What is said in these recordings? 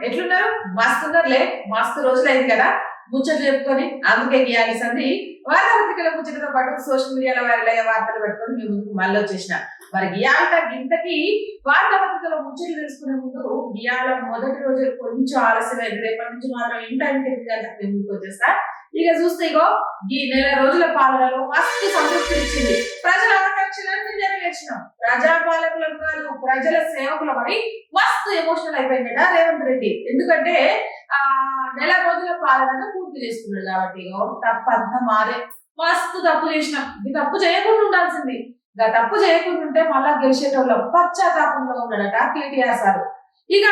ఎట్లున్నారు? మస్తున్నారులే, మస్తు రోజులైంది కదా ముచ్చట్లు చెప్పుకొని. అందుకే గీయాలి సంది వార్తాపత్రికల ముచ్చటతో పాటు సోషల్ మీడియాలో వైరల్ అయ్యే వార్తలు పెట్టుకొని మీ ముందుకు మళ్ళీ వచ్చేసిన. మరి గియాల గింతకి వార్తాపత్రికలో ముచ్చట్లు తెలుసుకునే ముందు గియాల మొదటి రోజు కొంచెం ఆలస్యమైంది. రేపటి నుంచి మాత్రం ఇంటి ముందుకు వచ్చేస్తా. ఇక చూస్తే ఇగో ఈ నెల రోజుల పాలనలో మస్తు సంతృప్తి ఇచ్చింది. ప్రజల ఆకాంక్షలన్నీ నెరవేర్చినాం. ప్రజాపాలకులకు కాదు, ప్రజల సేవకులమని మస్తు ఎమోషనల్ అయిపోయిందట రేవంత్ రెడ్డి. ఎందుకంటే నెల రోజుల పాలనను పూర్తి చేసుకున్నాడు కాబట్టి. తప్పంతా మారే మస్తు తప్పు చేసినాం. ఈ తప్పు చేయకుండా ఉండాల్సింది. ఇంకా తప్పు చేయకుండా ఉంటే మళ్ళా గెలిచేటోళ్ళ పశ్చాత్తాపంలో ఉన్నాడట కేటీఆర్ సార్. ఇక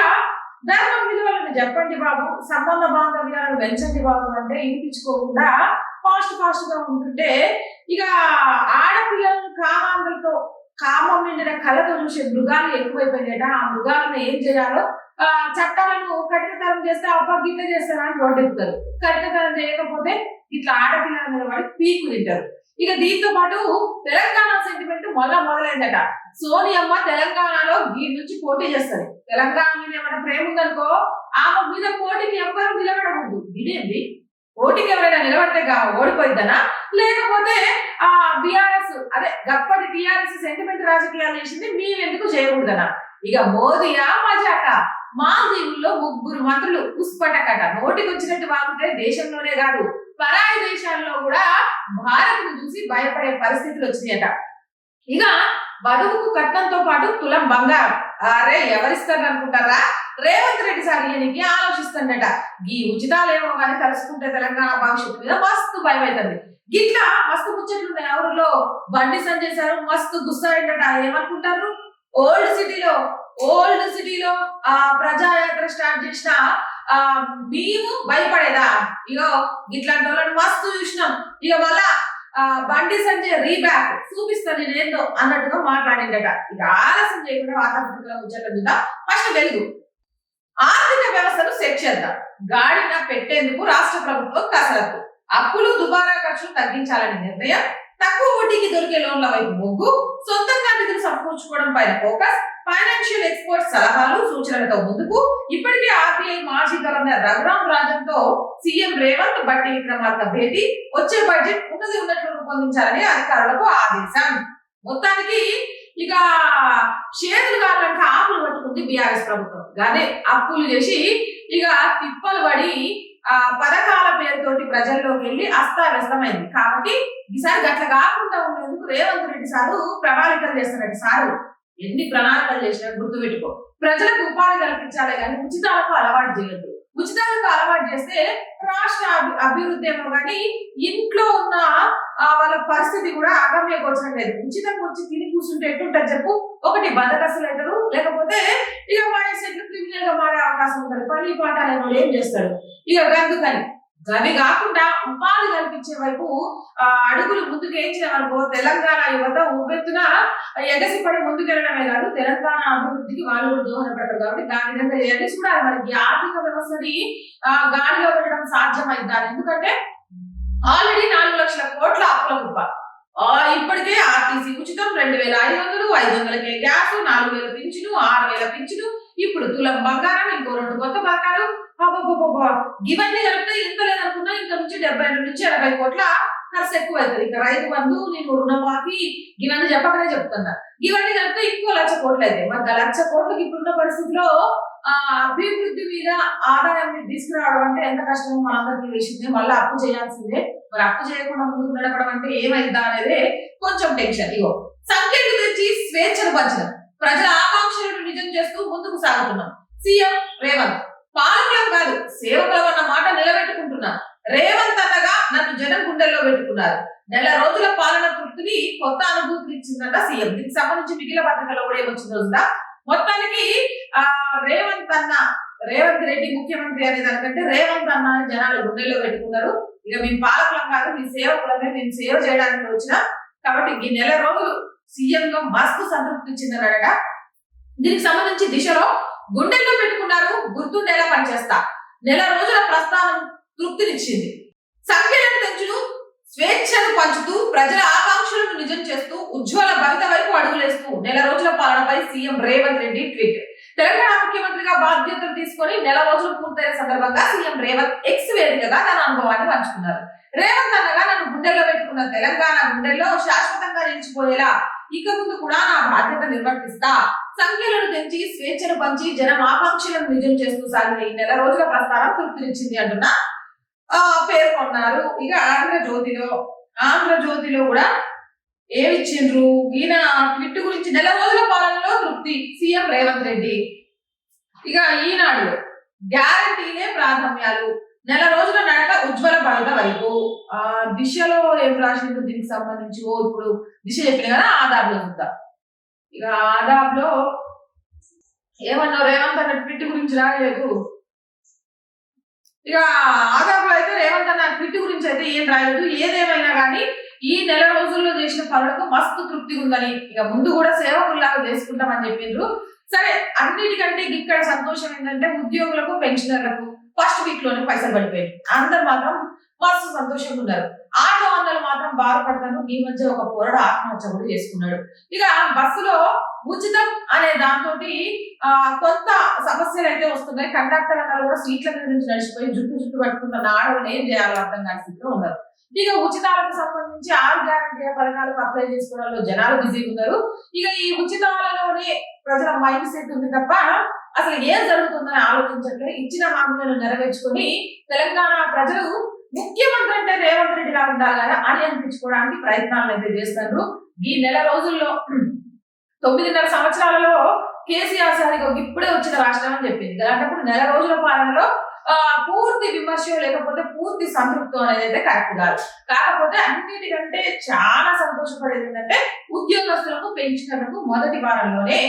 ధర్మం విలువలను చెప్పండి బాబు, సంబంధ బాంధవ్యాలను పెంచండి బాబు అంటే వినిపించుకోకుండా ఫాస్ట్ గా ఉంటుంటే ఇక ఆడపిల్లలను కామాంధులతో కామం నిండిన కళ్ళతో చూసే మృగాలు ఎక్కువైపోయినాయట. ఆ మృగాలను ఏం చేయాలో చట్టాలను కఠినతరం చేస్తే అపగీత చేస్తారని రోడ్డెక్కుతారు. కఠినతరం చేయకపోతే ఇట్లా ఆడపిల్లల మీద పడి పీకు తింటారు. ఇక దీంతో పాటు తెలంగాణ సెంటిమెంట్ మొదలైందట. సోనియమ్మ తెలంగాణలో దీని నుంచి పోటీ చేస్తుంది. తెలంగాణ మీద ఏమైనా ప్రేమ ఉందనుకో ఆమె మీద పోటీకి ఎవరు నిలబడకూడదు. ఇదేంటి పోటీకి ఎవరైనా నిలబడితే ఓడిపోయిద్దనా, లేకపోతే బిఆర్ఎస్ అదే గప్పటి టిఆర్ఎస్ సెంటిమెంట్ రాజకీయాలు చేసింది మేమెందుకు చేయకూడదనా? ఇక మోదీయా మజాక? మాల్దీవుల్లో 3 మంత్రులు పుష్పటకట. నోటికి వచ్చినట్టు వాగుంటే దేశంలోనే కాదు పరాయి దేశాల్లో కూడా భారత్ ను చూసి భయపడే పరిస్థితులు వచ్చినాయట. ఇక బడుగుకు కట్నంతో పాటు తులం బంగారం. అరే ఎవరిస్తారు అనుకుంటారా? రేవంత్ రెడ్డి సార్ ఈయనకి ఆలోచిస్తుండట. ఈ ఉచితాలేమో కానీ తలుసుకుంటే తెలంగాణ భవిష్యత్తు మీద మస్తు భయం అవుతుంది. గిట్లా మస్తు ముచ్చట్లున్నాయి. ఎవరిలో బండి సంజయ్ సార్ మస్తు గుస్సాయిండట. ఏమనుకుంటారు? ఓల్డ్ సిటీలో ప్రజాయాత్ర స్టార్ట్ చేసిన మేము భయపడేదా? ఇగో ఇట్లాంటి వాళ్ళని మస్తు చూసినాం. ఇక మళ్ళా బండి సంజయ్ రీబ్యాక్ చూపిస్తాను నేనేందో అన్నట్టుగా మాట్లాడిండట. ఇక ఆలస్యం చేయకుండా వార్తాపత్రికల ముచ్చట్ల మీద ఫస్ట్ వెలుగు. ఆర్థిక వ్యవస్థను సెట్ చేద్దాం. గాడిన పెట్టేందుకు రాష్ట్ర ప్రభుత్వం కసరత్తు. అప్పులు దుబారా ఖర్చులు తగ్గించాలని నిర్ణయం. తక్కువ వడ్డీకి దొరికే లోన్ల వైపు మొగ్గు. సొంతంగా నిధులు సమకూర్చుకోవడం పైన ఫోకస్. ఫైనాన్షియల్ ఎక్స్పర్ట్ సలహాలు సూచనలతో ముందుకు. ఇప్పటికే ఆర్బీఐ మాజీ గవర్నర్ రఘురాం రాజన్ తో సీఎం రేవంత్ బట్టి విక్రమార్క భేటీ. వచ్చే బడ్జెట్ ఉన్నట్లు రూపొందించాలని అధికారులకు ఆదేశం. మొత్తానికి ఇక చేతులు కావాలంటే ఆకులు పట్టుకుంది బీఆర్ఎస్ ప్రభుత్వం. కానీ అప్పులు చేసి ఇక తిప్పలు పడి పథకాల పేరుతోటి ప్రజల్లోకి వెళ్ళి అస్తావ్యస్తమైంది. కాబట్టి ఈసారి గట్ల కాకుండా ఉండేందుకు రేవంత్ రెడ్డి సారు ప్రణాళికలు చేస్తున్నట్టు. సారు ఎన్ని ప్రణాళికలు చేసినా గుర్తుపెట్టుకో, ప్రజలకు ఉపాధి కల్పించాలి కానీ ఉచితాలకు అలవాటు చేయొద్దు. ఉచితాలకు అలవాటు చేస్తే రాష్ట్ర అభివృద్ధి ఏమో కానీ ఇంట్లో ఉన్న వాళ్ళ పరిస్థితి కూడా అగమ్య గోచరం లేదు. ఉచితంగా వచ్చి తిని కూర్చుంటే ఎట్టుంటుంది చెప్పు? ఒకటి బద్దకస్తులు అవుతారు, లేకపోతే ఇక మైండ్ క్రిమినల్ గా మారే అవకాశం ఉంటుంది. పని పాఠాలు ఏం చేస్తాడు? ఇక అందుకని అవి కాకుండా ఉపాధి కల్పించే వైపు అడుగులు ముందుకు వేయించినవనుకో తెలంగాణ యువత ఉవ్వెత్తున ఎగసిపడి ముందుకెళ్ళడమే కాదు తెలంగాణ అభివృద్ధికి వాళ్ళు కూడా దోహదపడతారు. కాబట్టి దాని విధంగా చేయాలి. చూడాలి మరి ఆర్థిక వ్యవస్థని గాడిలో పెట్టడం సాధ్యమైందా? ఎందుకంటే ఆల్రెడీ 4 లక్షల కోట్ల అప్పుల కుప్ప. ఇప్పటికే ఆర్టీసీ ఉచితం 2500, 500కే గ్యాస్, 4000 పింఛను, 6000 పింఛను, ఇప్పుడు తులం బంగారం, ఇంకో 2 కొత్త పథకాలు. ఇవన్నీ కలిపితే ఇంత లేదనుకున్నా ఇంకా నుంచి 72 నుంచి 80 కోట్ల ఖర్చు ఎక్కువ అవుతుంది. ఇక రైతు బంధు, నేను రుణమాఫీ ఇవన్నీ చెప్పకనే చెప్తున్నా. ఇవన్నీ కలిపితే ఇంకో 1 లక్ష కోట్లు అయితే మరి 1 లక్ష కోట్లకి ఇప్పుడున్న పరిస్థితిలో అభివృద్ధి మీద ఆదాయాన్ని తీసుకురావడం అంటే ఎంత కష్టమో మనందరికీ తెలిసిందే. మళ్ళీ అప్పు చేయాల్సిందే. మరి అప్పు చేయకుండా ముందుకు నడపడం అంటే ఏమైందా అనేది కొంచెం టెన్షన్. ఇగో సంఖ్యలు తెచ్చి స్వేచ్ఛను పంచడం, ప్రజల ఆకాంక్షలను నిజం చేస్తూ ముందుకు సాగుతున్నాం. సీఎం రేవంత్ పాలకులం కాదు సేవకులం అన్న మాట నిలబెట్టుకుంటున్నా. రేవంత్ అన్నగా నన్ను జనం గుండెల్లో పెట్టుకున్నారు. నెల రోజుల పాలన పూర్తిని కొత్త అనుభూతిని ఇచ్చిందట సీఎం. దీనికి సంబంధించి మిగిలిన పత్రికల్లో కూడా ఏమొచ్చింది రోజుదా. మొత్తానికి రేవంత్ రెడ్డి ముఖ్యమంత్రి అనే దానికంటే రేవంత్ అన్న జనాలు గుండెల్లో పెట్టుకున్నారు. ఇక మేము పాలకులం కాదు, మీ సేవకులమే, మేము సేవ చేయడానికి వచ్చినా. కాబట్టి ఈ నెల రోజులు సీఎం గా మస్తు సంతృప్తి ఇచ్చిందన్నాడట. దీనికి సంబంధించి దిశలో గుండెల్లో పెట్టుకున్నారు, గుర్తుండేలా పనిచేస్తా. నెల రోజుల ప్రస్థానం తృప్తినిచ్చింది. సంఖ్యలను పెంచుతూ స్వేచ్ఛను పంచుతూ ప్రజల ఆకాంక్షలను నిజం చేస్తూ ఉజ్వల భవిత వైపు అడుగులేస్తూ నెల రోజుల పాలనపై సీఎం రేవంత్ రెడ్డి ట్వీట్. తెలంగాణ ముఖ్యమంత్రిగా బాధ్యతలు తీసుకొని నెల రోజులు పూర్తయిన సందర్భంగా సీఎం రేవంత్ ఎక్స్ వేదికగా తన అనుభవాన్ని పంచుకున్నారు. రేవంత్ అన్నగా నన్ను గుండెల్లో పెట్టుకున్న తెలంగాణ గుండెల్లో శాశ్వతంగా నిలిచిపోయేలా ఇక ముందు కూడా నా బాధ్యత నిర్వర్తిస్తా. సంఖ్యలను తెంచి స్వేచ్ఛను పంచి జనం ఆకాంక్షలను నిజం చేస్తూ సాగిన ఈ నెల రోజుల ప్రస్థానం తృప్తినిచ్చింది అంటున్న పేర్కొన్నారు. ఇక ఆంధ్రజ్యోతిలో కూడా ఏమిచ్చిండ్రు ఈయన ట్విట్ గురించి నెల రోజుల పాలనలో తృప్తి సీఎం రేవంత్ రెడ్డి. ఇక ఈనాడులో గ్యారంటీలే ప్రాధాన్యాలు నెల రోజుల నడక ఉజ్వల భవిత వైపు. దిశలో ఏం రాసిండ్రు దీనికి సంబంధించి ఇప్పుడు దిశ చెప్పిన కదా ఆదాబ్లో చూద్దాం. ఇక ఆదాబ్లో ఏమన్నా రేవంత్ అన్న ట్విట్ గురించి రాయలేదు. ఇక ఆదాబ్లో అయితే రేవంత్ అన్న ట్విట్ గురించి అయితే ఏం రాయలేదు. ఏదేమైనా కానీ ఈ నెల రోజుల్లో చేసిన పనులకు మస్తు తృప్తి ఉందని, ఇక ముందు కూడా సేవకుల్లాగా చేసుకుంటామని చెప్పిండ్రు. సరే, అన్నిటికంటే ఇక్కడ సంతోషం ఏంటంటే ఉద్యోగులకు పెన్షనర్లకు ఫస్ట్ వీక్ లోనే పైసలు పడిపోయాయి. అందరు మాత్రం మస్తు సంతోషంగా ఉన్నారు. ఆటో అన్నలు మాత్రం బాధపడతాను. ఈ మధ్య ఒక పోరాడు ఆత్మహత్య కూడా చేసుకున్నాడు. ఇక బస్సులో ఉచితం అనే దాంతో కొత్త సమస్యలు అయితే వస్తున్నాయి. కండక్టర్ అన్నారు కూడా సీట్ల మీద నుంచి నడిచిపోయి జుట్టు పట్టుకున్న ఆడవాళ్ళు ఏం చేయాలో అర్థం కాని స్థితిలో ఉన్నారు. ఇక ఉచితాలకు సంబంధించి 6 గ్యారెంటీ పథకాలకు అప్లై చేసుకోవడంలో జనాలు బిజీగా ఉన్నారు. ఇక ఈ ఉచితాలలోనే ప్రజల మైండ్ సెట్ ఉంది తప్ప అసలు ఏం జరుగుతుందని ఆలోచించట్లేదు. ఇచ్చిన హామీలను నెరవేర్చుకొని తెలంగాణ ప్రజలు ముఖ్యమంత్రి అంటే రేవంత్ రెడ్డి లా ఉండాలి కదా అని అనిపించుకోవడానికి ప్రయత్నాలు అయితే చేస్తారు. ఈ నెల రోజుల్లో 9.5 సంవత్సరాలలో కేసీఆర్ సార్ ఇప్పుడే వచ్చిన రాష్ట్రం అని చెప్పింది. అలాంటప్పుడు నెల రోజుల పాలనలో పూర్తి విమర్శ లేకపోతే పూర్తి సంతృప్తి అనేది అయితే కరెక్ట్ కాదు. కాకపోతే అన్నిటికంటే చాలా సంతోషపడేది ఏంటంటే ఉద్యోగస్తులకు పెన్షనర్లకు మొదటి వారంలోనే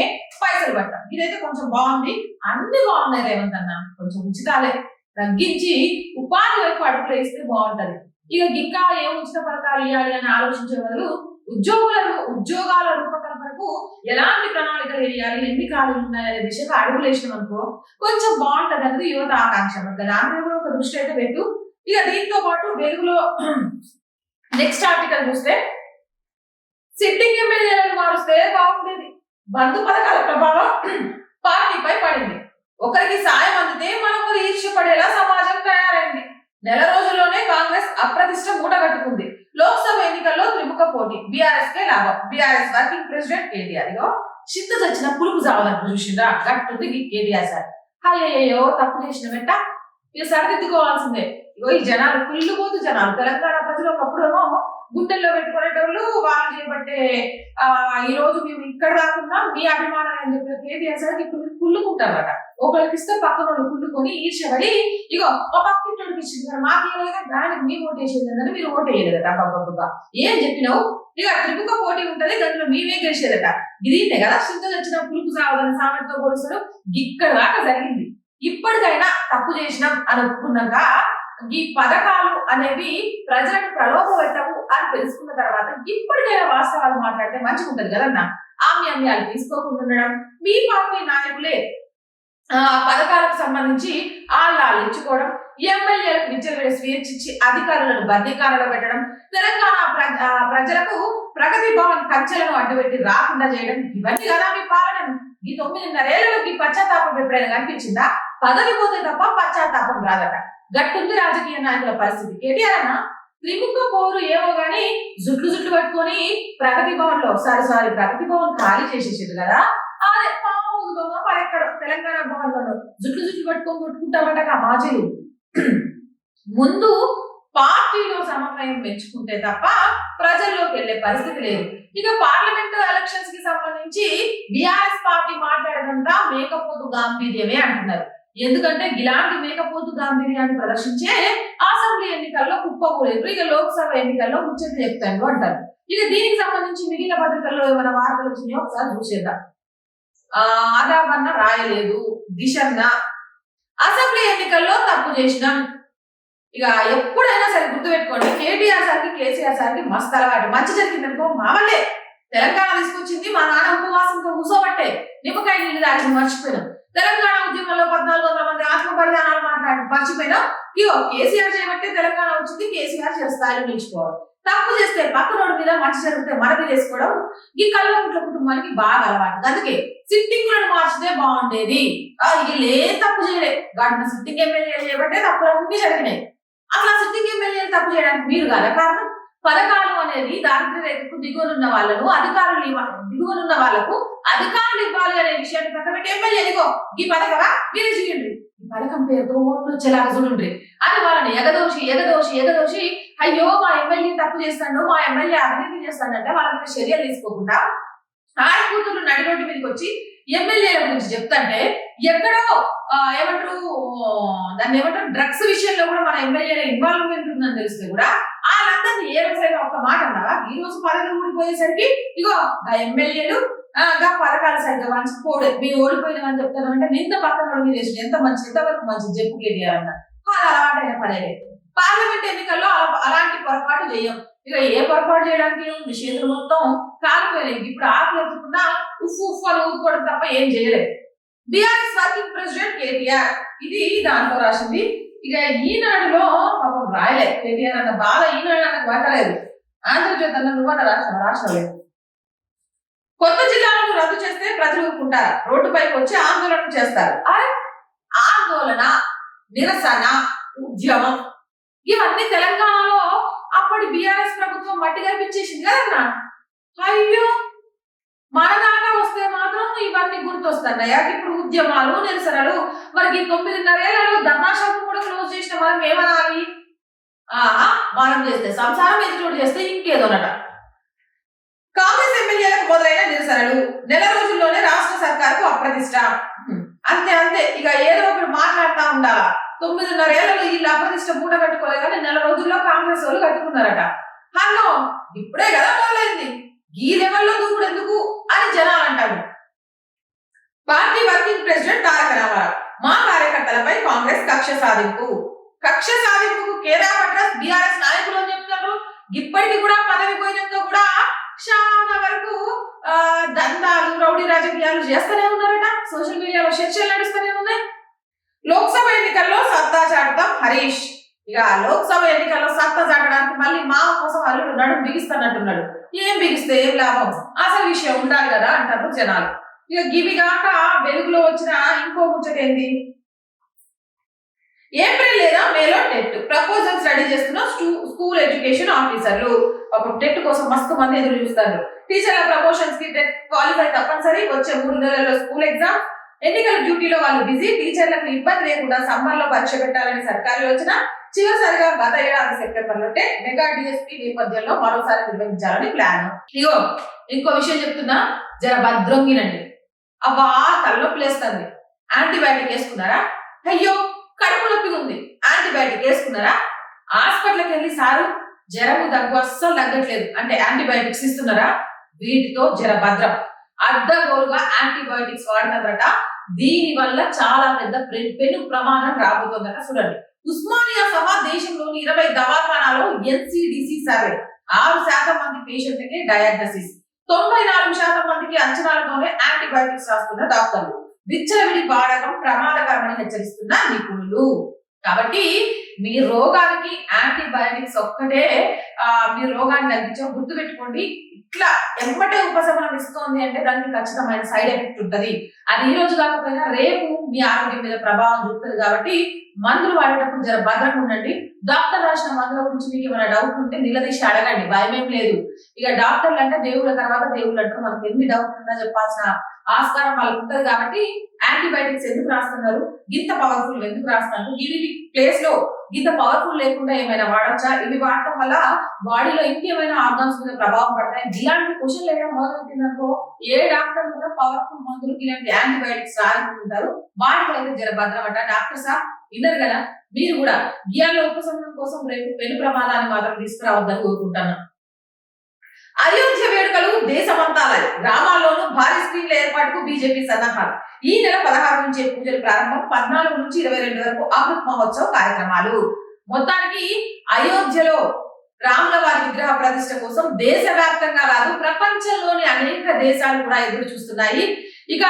పైసలు పడతాం. ఇదైతే కొంచెం బాగుంది. అన్ని బాగున్నాయి రేవంత్ అన్న. కొంచెం ఉచితాలే తగ్గించి ఉపాధి వైపు అడుగులు వేస్తే బాగుంటది. ఇక ఇంకా ఏం ఉచిత పథకాలు ఇవ్వాలి అని ఆలోచించే బదులు ఉద్యోగాల రూపకల్పనకు ఎలాంటి ప్రణాళికలు వేయాలి, ఎన్ని ఖాళీలు ఉన్నాయనే దిశగా అడుగులు వేసినాం అనుకో కొంచెం బాగుంటది అనేది యువత ఆకాంక్ష. దాని మీద కూడా ఒక దృష్టి అయితే పెట్టు. ఇక దీంతో పాటు వెలుగులో నెక్స్ట్ ఆర్టికల్ చూస్తే సిట్టింగ్ ఎమ్మెల్యేలను మారుస్తే బాగుండేది. బంధు పథకాల ప్రభావం పార్టీపై పడింది. ఒకరికి సాయం అందితే మరొకరు ఈర్ష్యపడేలా సమాజం తయారైంది. నెల రోజుల్లోనే కాంగ్రెస్ అప్రతిష్ట మూటగట్టుకుంది. లోక్సభ ఎన్నికల్లో త్రిముఖ పోటీ. బీఆర్ఎస్ కే లాభం. బీఆర్ఎస్ వర్కింగ్ ప్రెసిడెంట్ కేటీఆర్ చింత చచ్చిన పులుపు చావాలని చూసిందా గట్టుంది కేటీఆర్ సార్. అయ్యో తప్పు చేసిన వెంట ఇక సరిదిద్దుకోవాల్సిందే. ఇగో ఈ జనాలు ఫుల్లు పోతు జనాలు. తెలంగాణ ప్రజలు ఒకప్పుడు ఏమో గుండెల్లో పెట్టుకునేటోళ్ళు వాళ్ళు చేయబట్టే ఈ రోజు మేము ఇక్కడ రాకుండా మీ అభిమానం అని చెప్పిన కేటీఆర్ సార్ ఇప్పుడు కుళ్ళుకుంటారట. ఒకరికి ఇస్తే పక్కన వాళ్ళు కుళ్ళుకొని ఈర్ష్యపడి ఇగో మా పక్కింటోడికి ఇచ్చింది మాకేయలేదా దానికి మేము ఓటేసేదని మీరు ఓటేయలేదట. అబ్బాబ్బా ఏం చెప్పినావు. ఇక త్రిముఖ పోటీ ఉంటది దాంట్లో మేమే గెలిచేదట. ఇది కదా సింత వచ్చిన పులుపు సావదని సామెతతో పోలుస్తారు. ఇక్కడ దాకా జరిగింది. ఇప్పటికైనా తప్పు చేసినాం అని ఒప్పుకున్నాక ఈ పథకాలు అనేవి ప్రజలను ప్రలోభ పెట్టవు అని తెలుసుకున్న తర్వాత ఇప్పటికైనా వాస్తవాలు మాట్లాడితే మంచిగా ఉంటది కదన్న. ఆమ్యాలు తీసుకోకుండా ఉండడం. మీ పార్టీ నాయకులే పథకాలకు సంబంధించి ఆళ్ళు ఇచ్చుకోవడం, ఎమ్మెల్యేలకు విచ్చలవిడ స్వేచ్ఛ ఇచ్చి అధికారులను బందీకాలలో పెట్టడం, తెలంగాణ ప్రజలకు ప్రగతి భవన్ కంచెలను అడ్డుపెట్టి రాకుండా చేయడం, ఇవన్నీ కదా మీ పాలన. ఈ 9.5 ఏళ్లలోకి పశ్చాత్తాపం ఎప్పుడైనా కనిపించిందా? పదవి పోతే తప్ప పశ్చాత్తాపం రాదట. గట్టుంది రాజకీయ నాయకుల పరిస్థితి. కేటీఆర్ అన్న త్రిముఖ పోరు ఏమో గాని జుట్లు పట్టుకొని ప్రగతి భవన్ లో ప్రగతి భవన్ ఖాళీ చేసేసాడు కదా. అదే మరి ఎక్కడ తెలంగాణ భవన్ లో జుట్లు పట్టుకొని కొట్టుకుంటామట మాజీలు. ముందు పార్టీలో సమన్వయం పెంచుకుంటే తప్ప ప్రజల్లోకి వెళ్లే పరిస్థితి లేదు. ఇక పార్లమెంటు ఎలక్షన్స్ కి సంబంధించి బీఆర్ఎస్ పార్టీ మాట్లాడదంతా మేకపోతు గాంభీర్యమే అంటున్నారు. ఎందుకంటే ఇలాంటి మేకపోతు గాంభీర్యాన్ని ప్రదర్శించే అసెంబ్లీ ఎన్నికల్లో కుప్పకూడదు. ఇక లోక్సభ ఎన్నికల్లో ముచ్చట్లు చెప్తాను అంటారు. ఇక దీనికి సంబంధించి మిగిలిన పత్రికల్లో ఏమైనా వార్తలు వచ్చినాయో ఒకసారి చూసేద్దాం. ఆదాబన్న రాయలేదు. దిశన్న అసెంబ్లీ ఎన్నికల్లో తప్పు చేసినాం. ఇక ఎప్పుడైనా సరే గుర్తుపెట్టుకోండి, కేటీఆర్ సార్కి కేసీఆర్ సార్కి మస్తు అలవాటు. మంచి జరిగిందనుకో మామల్లే తెలంగాణ తీసుకొచ్చింది మా నాన్న ఉపవాసంతో కూసోబట్టే నిమ్మకాయ నీళ్ళు తాగి మర్చిపోయినాం. తెలంగాణ ఉద్యమంలో 1400 మంది ఆత్మ బలిదానాలు మాట్లాడి మర్చిపోయినాం. ఇగో కేసీఆర్ చేయబట్టే తెలంగాణ వచ్చింది. కేసీఆర్ స్థాయిలో నిలిచిపోవాలి. తప్పు చేస్తే పక్కనోడి మీద మంచి జరిగితే మన మీద వేసుకోవడం ఈ కల్వకుంట్ల కుటుంబానికి బాగా అలవాటు. అందుకే సిట్టింగులను మార్చి మార్చితే బాగుండేది. వీళ్ళు ఏ తప్పు చేయలే, వాటిని సిట్టింగ్ ఎమ్మెల్యేలు చేయబట్టే తప్పులన్నీ జరిగినాయి. అసలు సిట్టింగ్ ఎమ్మెల్యేలు తప్పు చేయడానికి మీరు కదా కారణం. పథకాలు అనేది దారిద్ర్య రేఖకు దిగువనున్న వాళ్ళను దిగువనున్న వాళ్ళకు అధికారులు ఇవ్వాలి అనే విషయాన్ని పక్కన పెట్టి ఎమ్మెల్యే ఇదిగో ఈ పథకమా మీరు చేయండి, ఈ పథకం పేరుతో ఓట్లు వచ్చేలాగా చూడండి అని వాళ్ళని ఎగదోషి అయ్యో మా ఎమ్మెల్యే తప్పు చేస్తాడు, మా ఎమ్మెల్యే అవినీతి చేస్తాడంటే వాళ్ళ మీద చర్యలు తీసుకోకుండా ఆడకూతులు నడి రోడ్డు మీదకి వచ్చి ఎమ్మెల్యేల గురించి చెప్తాంటే ఎక్కడో దాన్ని ఏమంటారు డ్రగ్స్ విషయంలో కూడా మన ఎమ్మెల్యేల ఇన్వాల్వ్మెంట్ ఉందని తెలిస్తే కూడా వాళ్ళందరినీ ఏ రోజైనా ఒక్క మాట అన్నావా? ఈ రోజు పథకం ఊడిపోయేసరికి ఇగో ఆ ఎమ్మెల్యేలు పథకాలు సరిగ్గా మంచి పోడే మీరు ఓడిపోయినామని చెప్తాను అంటే నింద పక్కన మీద ఎంత మంచి ఎంతవరకు మంచి చెప్పు కేటీఆర్ అన్న అలవాటైన పనే. పార్లమెంట్ ఎన్నికల్లో అలాంటి పొరపాటు చేయం. ఇక ఏ పొరపాటు చేయడానికి మీ చేతులు మొత్తం కాలిపోయినాయి. ఇప్పుడు ఆకులు ఎత్తుకున్నా ఉఫ్ అని ఊదుకోవడం తప్ప ఏం చేయలేదు. బీఆర్ఎస్ వర్కింగ్ ప్రెసిడెంట్ కేటీఆర్ ఇది దాంట్లో రాసింది. ఇక ఈనాడులో పాపం రాయలే కేటీఆర్ అన్న బాధ ఈనాడు అన్నకు పట్టలేదు. ఆంధ్రజ్యోతి అన్న నువ్వన్న రాష్ట్రం కొత్త జిల్లాలను రద్దు చేస్తే ప్రజలు ఊరుకుంటారు, రోడ్డుపైకి వచ్చి ఆందోళన చేస్తారు. అరే ఆందోళన, నిరసన, ఉద్యమం ఇవన్నీ తెలంగాణలో అప్పటి బీఆర్ఎస్ ప్రభుత్వం మట్టి కనిపించేసింది కదన్నా. అయ్యో మన దాకా వస్తే మాత్రం ఇవన్నీ గుర్తొస్తున్నాయా? ఇప్పుడు ఉద్యమాలు, నిరసనలు. మనకి 9.5 ఏళ్లలో ధర్నాశాలను కూడా క్లోజ్ చేసిన మనం ఏమనాలి? మనం చేస్తే సంసారం, ఎదురు చేస్తే ఇంకేదోనట. కాంగ్రెస్ ఎమ్మెల్యేలకు మొదలైన నిరసనలు, నెల రోజుల్లోనే రాష్ట్ర సర్కారుకు అప్రతిష్ట. అంతే ఇక ఏదో ఒకటి మాట్లాడుతూ ఉండాలా. 9.5 ఏళ్లలో వీళ్ళు అప్రతిష్ట మూట కట్టుకోలే కానీ నెల రోజుల్లో కాంగ్రెస్ వాళ్ళు కట్టుకున్నారట. హలో ఇప్పుడే కదా మొదలైంది, ఈ లెవెల్లో దూకుడు ఎందుకు అని జనాలు అంటారు. పార్టీ వర్కింగ్ ప్రెసిడెంట్ తారక రామారావు మా కార్యకర్తలపై కాంగ్రెస్ కక్ష సాధింపుకు కేరాఫ్ అడ్రస్ బీఆర్ఎస్ నాయకులు అని చెప్తున్నారు. ఇప్పటికీ కూడా పదవి పోయినాక కూడా చాలా వరకు దందాలు, రౌడీ రాజకీయాలు చేస్తూనే ఉన్నారట. సోషల్ మీడియాలో చర్చలు నడుస్తూనే ఉన్నాయి. లోక్సభ ఎన్నికల్లో సత్తా చాటుతాం హరీష్. ఇక లోక్సభ ఎన్నికల్లో సత్తా చాటడానికి మళ్ళీ మా కోసం అల్లుడు నడుము బిగిస్తానంటున్నాడు. ఏం బిగిస్తే ఏం లాభం, అసలు విషయం ఉండాలి కదా అంటారు జనాలు. ఇక గివి కాక వెలుగులో వచ్చిన ఇంకో ముచ్చట ఏంది? ఏప్రిల్ లేదా మేలో టెట్ ప్రపోజల్స్ రెడీ చేస్తున్న స్కూల్ ఎడ్యుకేషన్ ఆఫీసర్లు. అప్పుడు టెట్ కోసం మస్తు మంది ఎదురు చూస్తారు. టీచర్ల ప్రమోషన్స్ కి టెట్ క్వాలిఫై తప్పనిసరి. వచ్చే 3 నెలల్లో స్కూల్ ఎగ్జామ్. ఎన్నికల డ్యూటీలో వాళ్ళు బిజీ. టీచర్లకు ఇబ్బంది లేకుండా సమ్మర్ లో పరీక్ష పెట్టాలని సర్కారు యోచన. చివరిసారిగా గత ఏడాది సెప్టెంబర్ లో మెగా డిఎస్పీ నేపథ్యంలో మరోసారి నిర్వహించాలని ప్లాన్. ఇగో ఇంకో విషయం చెప్తున్నా, జర భద్రంగినండి. అబ్బా తలనొప్పి లేస్తుంది, యాంటీబయాటిక్ వేసుకున్నారా? అయ్యో కడుపు నొప్పి ఉంది, యాంటీబయాటిక్ వేసుకున్నారా? హాస్పిటల్కి వెళ్ళి సారు జ్వరము దగ్గు అస్సలు తగ్గట్లేదు అంటే యాంటీబయాటిక్స్ ఇస్తున్నారా? వీటితో జర భద్రం. అడ్డగోలుగా యాంటీబయాటిక్స్ వాడుతున్నారట. దీని వల్ల చాలా పెద్ద పెను ప్రమాదం రాబోతోందట. చూడండి, ఉస్మానియా సహా దేశంలోని 20 దవాఖానాలో ఎన్సిడిసి సర్వే 6% మంది పేషెంట్లకి డయాగ్నోసిస్, 94% మందికి అంచనాలతోనే యాంటీబయాటిక్స్ రాస్తున్న డాక్టర్లు. విచ్చలవిడి వాడకం ప్రమాదకరమని హెచ్చరిస్తున్న నిపుణులు. కాబట్టి మీ రోగానికి యాంటీబయాటిక్స్ ఒక్కటే మీ రోగాన్ని తగ్గించో గుర్తుపెట్టుకోండి. ఇట్లా ఎమ్మటే ఉపశమనం ఇస్తోంది అంటే దానికి ఖచ్చితమైన సైడ్ ఎఫెక్ట్ ఉంటుంది. అది ఈ రోజు కాకపోయినా రేపు మీ ఆరోగ్యం మీద ప్రభావం చూపుతుంది. కాబట్టి మందులు వాడేటప్పుడు జర భద్రంగా ఉండండి. డాక్టర్ రాసిన మందుల గురించి మీకు ఏమైనా డౌట్ ఉంటే నిలదీసి అడగండి, భయమేం లేదు. ఇక డాక్టర్లు అంటే దేవుళ్ళ తర్వాత దేవుళ్ళు అంటారు. మనకు ఎన్ని డౌట్ ఉన్నా చెప్పాల్సిన ఆస్కారం వాళ్ళకి ఉంటుంది. కాబట్టి యాంటీబయాటిక్స్ ఎందుకు రాస్తున్నారు, ఇంత పవర్ఫుల్ ఎందుకు రాస్తున్నారు, ఇవి ప్లేస్ లో ఇంత పవర్ఫుల్ లేకుండా ఏమైనా వాడచ్చా, ఇవి వాడటం వల్ల బాడీలో ఇంకేమైనా ఆర్గాన్స్ మీద ప్రభావం పడతాయి, ఇలాంటి క్వశ్చన్లు వేయడం మొదలుపెట్టిందనుకో ఏ డాక్టర్ కూడా పవర్ఫుల్ మందులు ఇలాంటి యాంటీబయాటిక్స్ రానుకుంటారు. వాటికి అయితే జర భద్రం అంట. డాక్టర్ సార్ విన్నారు కదా, మీరు కూడా గియాల ఉపశమనం కోసం రేపు పెను ప్రమాదాన్ని మాత్రం తీసుకురావద్దని కోరుకుంటున్నాను. అయోధ్య వేడుకలు దేశమంతా గ్రామాల్లోనూ భారీ స్క్రీన్ల ఏర్పాటుకు బీజేపీ సన్నాహాలు. ఈ నెల 16 నుంచి పూజలు ప్రారంభం, 14 నుంచి 22 వరకు అమృత్ మహోత్సవ్ కార్యక్రమాలు. మొత్తానికి అయోధ్యలో రాముల వారి విగ్రహ ప్రతిష్ఠ కోసం దేశవ్యాప్తంగా కాదు ప్రపంచంలోని అనేక దేశాలు కూడా ఎదురు చూస్తున్నాయి. ఇక